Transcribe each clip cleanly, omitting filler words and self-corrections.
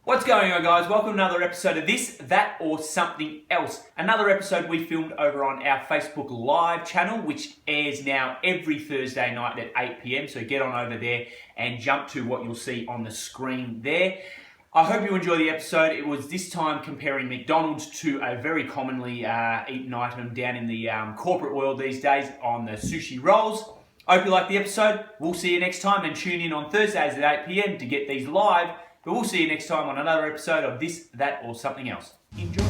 What's going on, guys? Welcome to another episode of This, That or Something Else. Another episode we filmed over on our Facebook Live channel, which airs now every Thursday night at 8 PM. So get on over there and jump to what you'll see on the screen there. I hope you enjoy the episode. It was this time comparing McDonald's to a very commonly eaten item down in the corporate world these days on the sushi rolls. I hope you like the episode. We'll see you next time, and tune in on Thursdays at 8 PM to get these live. But we'll see you next time on another episode of This, That or Something Else. Enjoy.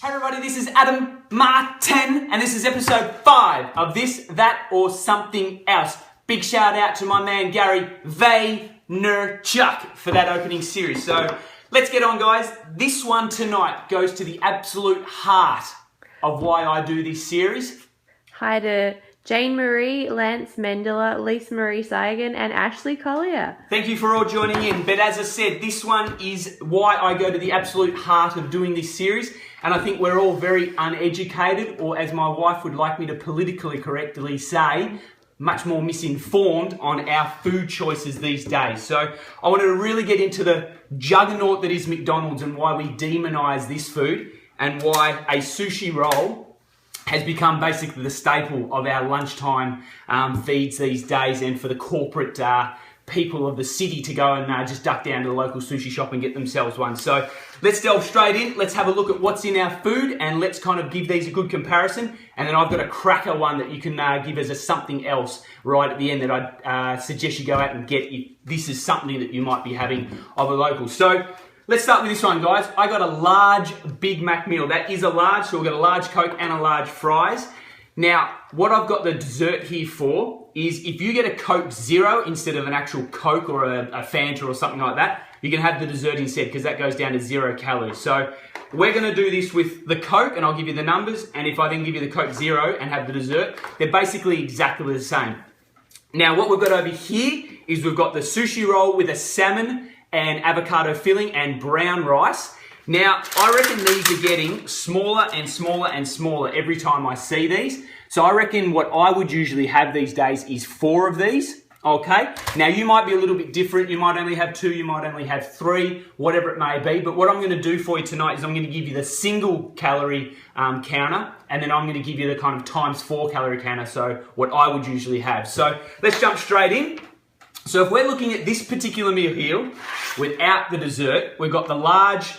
Hey everybody, this is Adam Martin, and this is episode 5 of This, That or Something Else. Big shout out to my man Gary Vaynerchuk for that opening series. So let's get on, guys. This one tonight goes to the absolute heart of why I do this series. Hi to Jane Marie, Lance Mendela, Lisa Marie Saigan, and Ashley Collier. Thank you for all joining in. But as I said, this one is why I go to the absolute heart of doing this series. And I think we're all very uneducated, or as my wife would like me to politically correctly say, much more misinformed on our food choices these days. So I wanted to really get into the juggernaut that is McDonald's and why we demonize this food and why a sushi roll has become basically the staple of our lunchtime feeds these days, and for the corporate people of the city to go and just duck down to the local sushi shop and get themselves one. So let's delve straight in. Let's have a look at what's in our food, and let's kind of give these a good comparison. And then I've got a cracker one that you can give as a something else right at the end that I'd suggest you go out and get if this is something that you might be having of a local. So let's start with this one, guys. I got a large Big Mac meal. That is a large, so we've got a large Coke and a large fries. Now, what I've got the dessert here for is if you get a Coke Zero instead of an actual Coke or a Fanta or something like that, you can have the dessert instead because that goes down to 0 calories. So we're going to do this with the Coke, and I'll give you the numbers. And if I then give you the Coke Zero and have the dessert, they're basically exactly the same. Now, what we've got over here is we've got the sushi roll with a salmon and avocado filling and brown rice. Now, I reckon these are getting smaller and smaller and smaller every time I see these. So I reckon what I would usually have these days is 4 of these, okay? Now, you might be a little bit different. You might only have 2, you might only have 3, whatever it may be. But what I'm gonna do for you tonight is I'm gonna give you the single calorie counter, and then I'm gonna give you the kind of times 4 calorie counter, so what I would usually have. So let's jump straight in. So if we're looking at this particular meal here, without the dessert, we've got the large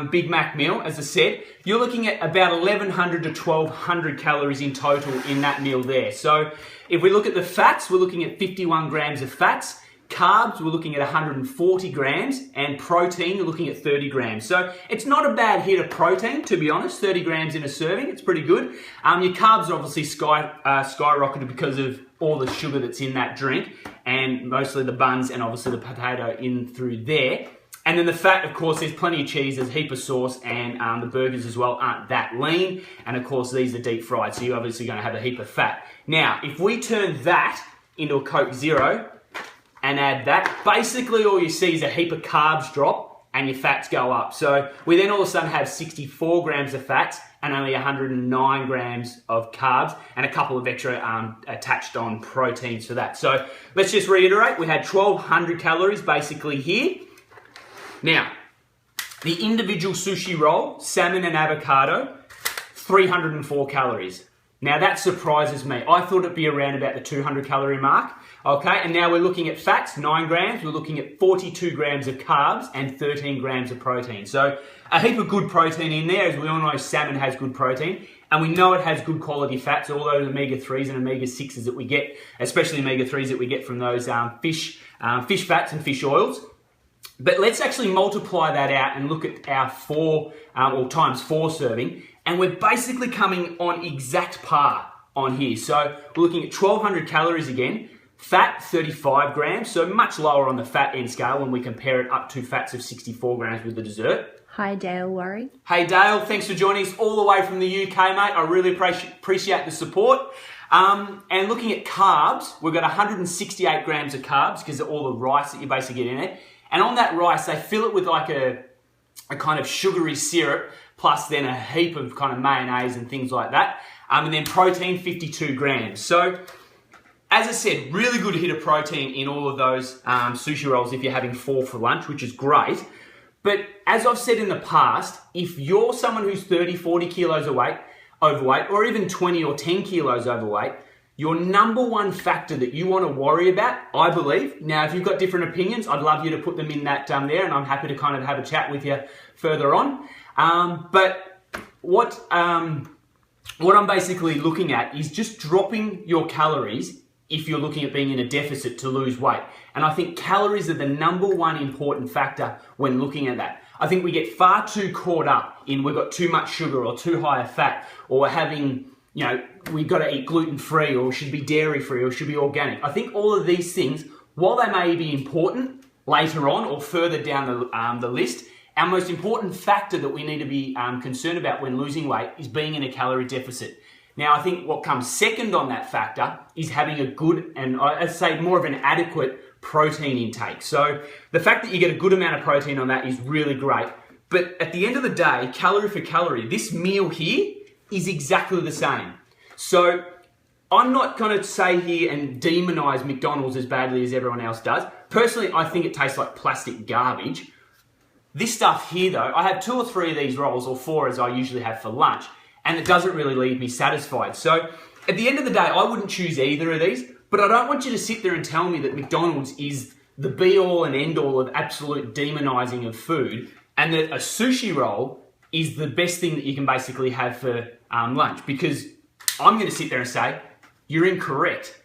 Big Mac meal, as I said. You're looking at about 1,100 to 1,200 calories in total in that meal there. So if we look at the fats, we're looking at 51 grams of fats. Carbs, we're looking at 140 grams, and protein, you're looking at 30 grams. So it's not a bad hit of protein, to be honest. 30 grams in a serving, it's pretty good. Your carbs are obviously skyrocketed because of all the sugar that's in that drink, and mostly the buns and obviously the potato in through there. And then the fat, of course, there's plenty of cheese, there's a heap of sauce, and the burgers as well aren't that lean. And of course, these are deep fried, so you're obviously going to have a heap of fat. Now, if we turn that into a Coke Zero and add that, basically all you see is a heap of carbs drop and your fats go up. So we then all of a sudden have 64 grams of fats and only 109 grams of carbs and a couple of extra attached on proteins for that. So let's just reiterate, we had 1,200 calories basically here. Now, the individual sushi roll, salmon and avocado, 304 calories. Now that surprises me. I thought it'd be around about the 200 calorie mark. Okay, and now we're looking at fats, 9 grams. We're looking at 42 grams of carbs and 13 grams of protein. So a heap of good protein in there. As we all know, salmon has good protein. And we know it has good quality fats, all those omega-3s and omega-6s that we get, especially omega-3s that we get from those fish fats and fish oils. But let's actually multiply that out and look at our 4 or times 4 serving. And we're basically coming on exact par on here. So we're looking at 1,200 calories again. Fat, 35 grams, so much lower on the fat end scale when we compare it up to fats of 64 grams with the dessert. Hi, Dale Worry. Hey, Dale, thanks for joining us all the way from the UK, mate. I really appreciate the support. And looking at carbs, we've got 168 grams of carbs because of all the rice that you basically get in it. And on that rice, they fill it with like a kind of sugary syrup, plus then a heap of kind of mayonnaise and things like that. And then protein, 52 grams. So as I said, really good hit of protein in all of those sushi rolls if you're having 4 for lunch, which is great. But as I've said in the past, if you're someone who's 30, 40 kilos overweight, or even 20 or 10 kilos overweight, your number one factor that you want to worry about, I believe, now if you've got different opinions, I'd love you to put them in that there, and I'm happy to kind of have a chat with you further on. But what I'm basically looking at is just dropping your calories if you're looking at being in a deficit to lose weight. And I think calories are the number one important factor when looking at that. I think we get far too caught up in we've got too much sugar or too high a fat, or having, we've got to eat gluten-free, or should be dairy-free, or should be organic. I think all of these things, while they may be important later on or further down the list, our most important factor that we need to be concerned about when losing weight is being in a calorie deficit. Now, I think what comes second on that factor is having a good, and I'd say more of an adequate protein intake. So the fact that you get a good amount of protein on that is really great. But at the end of the day, calorie for calorie, this meal here is exactly the same. So I'm not going to say here and demonize McDonald's as badly as everyone else does. Personally, I think it tastes like plastic garbage. This stuff here though, I have 2 or 3 of these rolls, or 4 as I usually have for lunch, and it doesn't really leave me satisfied. So at the end of the day, I wouldn't choose either of these, but I don't want you to sit there and tell me that McDonald's is the be-all and end-all of absolute demonizing of food, and that a sushi roll is the best thing that you can basically have for lunch, because I'm going to sit there and say, you're incorrect.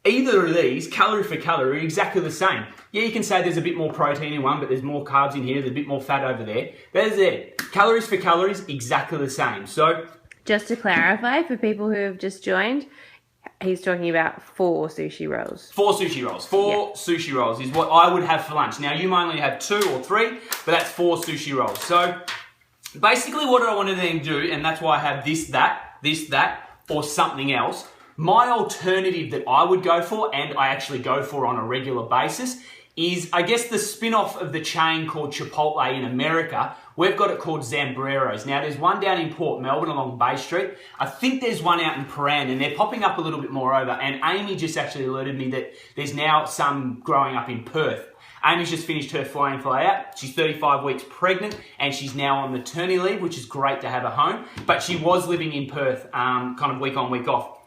Either of these, calorie for calorie, are exactly the same. Yeah, you can say there's a bit more protein in one, but there's more carbs in here, there's a bit more fat over there. There's it. Calories for calories, exactly the same. So, just to clarify, for people who have just joined, he's talking about 4 sushi rolls. 4 sushi rolls. 4 sushi rolls is what I would have for lunch. Now, you might only have 2 or 3, but that's 4 sushi rolls. So, basically what I want to then do, and that's why I have this, that, or something else, my alternative that I would go for, and I actually go for on a regular basis, is, I guess, the spin-off of the chain called Chipotle in America. We've got it called Zambreros. Now, there's one down in Port Melbourne along Bay Street. I think there's one out in Prahran, and they're popping up a little bit more over. And Amy just actually alerted me that there's now some growing up in Perth. Amy's just finished her fly in, fly out. She's 35 weeks pregnant, and she's now on maternity leave, which is great to have her home. But she was living in Perth, kind of week on, week off.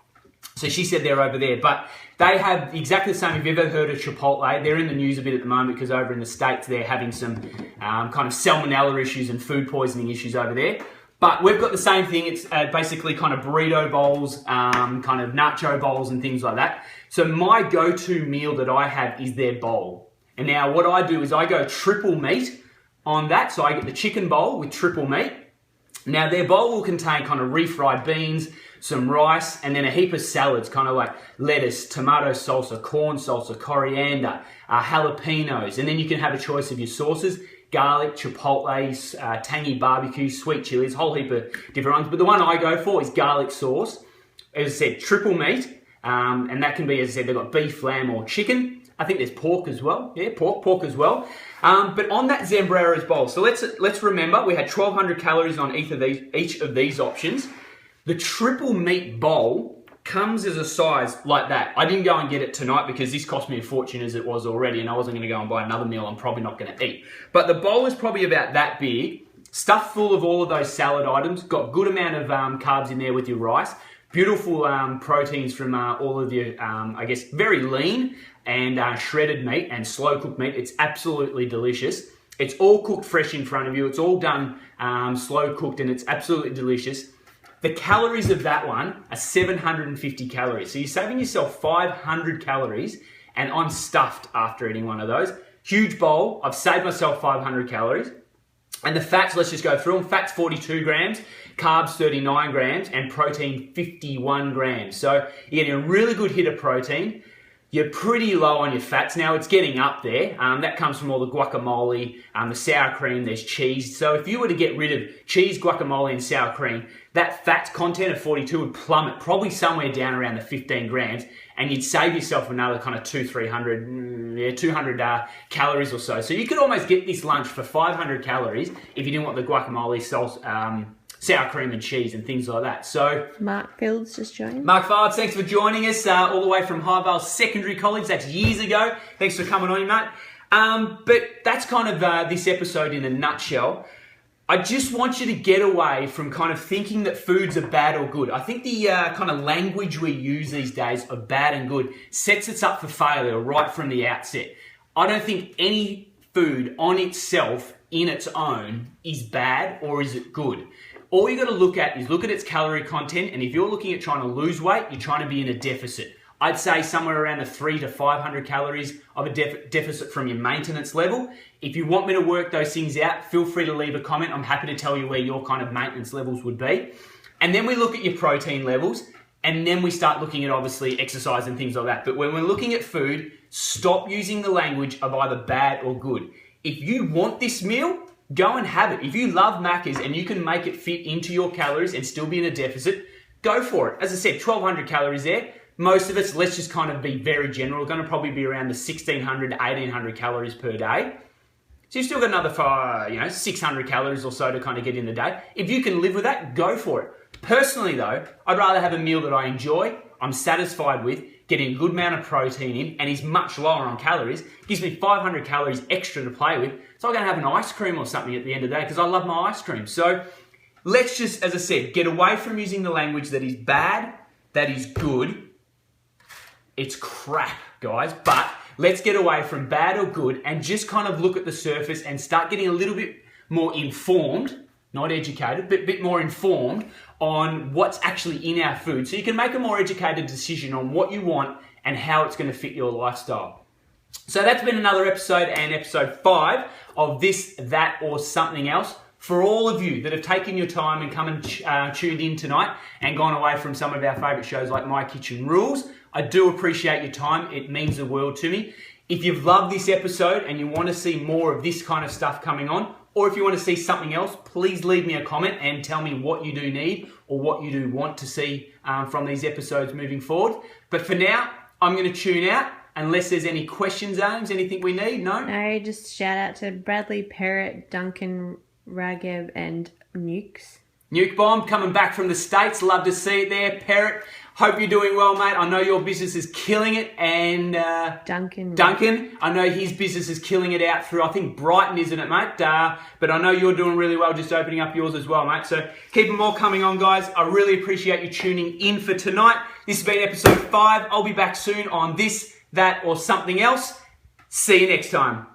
So she said they're over there, but they have exactly the same. If you've ever heard of Chipotle, they're in the news a bit at the moment because over in the States they're having some kind of salmonella issues and food poisoning issues over there. But we've got the same thing. It's basically kind of burrito bowls, kind of nacho bowls and things like that. So my go-to meal that I have is their bowl. And now what I do is I go triple meat on that. So I get the chicken bowl with triple meat. Now their bowl will contain kind of refried beans, some rice, and then a heap of salads, kind of like lettuce, tomato salsa, corn salsa, coriander, jalapenos, and then you can have a choice of your sauces: garlic, chipotle, tangy barbecue, sweet chilies, whole heap of different ones. But the one I go for is garlic sauce. As I said, triple meat, and that can be, as I said, they've got beef, lamb, or chicken. I think there's pork as well. Yeah, pork as well. But on that Zambreros bowl, so let's remember we had 1,200 calories on each of these options. The triple meat bowl comes as a size like that. I didn't go and get it tonight because this cost me a fortune as it was already, and I wasn't going to go and buy another meal I'm probably not going to eat. But the bowl is probably about that big, stuffed full of all of those salad items, got good amount of carbs in there with your rice, beautiful proteins from all of your, I guess, very lean and shredded meat and slow cooked meat. It's absolutely delicious. It's all cooked fresh in front of you. It's all done slow cooked, and it's absolutely delicious. The calories of that one are 750 calories. So you're saving yourself 500 calories, and I'm stuffed after eating one of those. Huge bowl. I've saved myself 500 calories. And the fats, let's just go through them. Fats 42 grams, carbs 39 grams, and protein 51 grams. So you're getting a really good hit of protein. You're pretty low on your fats. Now it's getting up there. That comes from all the guacamole, the sour cream, there's cheese. So if you were to get rid of cheese, guacamole, and sour cream, that fat content of 42 would plummet probably somewhere down around the 15 grams, and you'd save yourself another kind of 200 calories or so. So you could almost get this lunch for 500 calories if you didn't want the guacamole, sour cream and cheese and things like that. So Mark Fields just joined. Mark Fields, thanks for joining us all the way from High Vale Secondary College. That's years ago. Thanks for coming on, mate. But that's kind of this episode in a nutshell. I just want you to get away from kind of thinking that foods are bad or good. I think the kind of language we use these days of bad and good sets us up for failure right from the outset. I don't think any food on itself, in its own, is bad or is it good. All you got to look at is look at its calorie content, and if you're looking at trying to lose weight, you're trying to be in a deficit. I'd say somewhere around the 300 to 500 calories of a deficit from your maintenance level. If you want me to work those things out, feel free to leave a comment. I'm happy to tell you where your kind of maintenance levels would be. And then we look at your protein levels, and then we start looking at obviously exercise and things like that. But when we're looking at food, stop using the language of either bad or good. If you want this meal, go and have it. If you love Macca's and you can make it fit into your calories and still be in a deficit, go for it. As I said, 1,200 calories there. Most of us, let's just kind of be very general, going to probably be around the 1,600 to 1,800 calories per day. So you've still got another 600 calories or so to kind of get in the day. If you can live with that, go for it. Personally though, I'd rather have a meal that I enjoy, I'm satisfied with, getting a good amount of protein in, and is much lower on calories, gives me 500 calories extra to play with. So I'm going to have an ice cream or something at the end of the day because I love my ice cream. So let's just, as I said, get away from using the language that is bad, that is good. It's crap, guys, but let's get away from bad or good and just kind of look at the surface and start getting a little bit more informed, not educated, but a bit more informed on what's actually in our food so you can make a more educated decision on what you want and how it's going to fit your lifestyle. So that's been another episode, and episode 5 of This, That or Something Else. For all of you that have taken your time and come and tuned in tonight and gone away from some of our favourite shows like My Kitchen Rules, I do appreciate your time. It means the world to me. If you've loved this episode and you want to see more of this kind of stuff coming on, or if you want to see something else, please leave me a comment and tell me what you do need or what you do want to see from these episodes moving forward. But for now, I'm going to tune out. Unless there's any questions, Ames, anything we need? No? No, just shout out to Bradley Parrott, Duncan Rageb and Nukes. Nuke Bomb coming back from the States. Love to see it there. Parrot, hope you're doing well, mate. I know your business is killing it. And Duncan, I know his business is killing it out through, I think, Brighton, isn't it, mate? But I know you're doing really well just opening up yours as well, mate. So keep them all coming on, guys. I really appreciate you tuning in for tonight. This has been episode 5. I'll be back soon on This, That or Something Else. See you next time.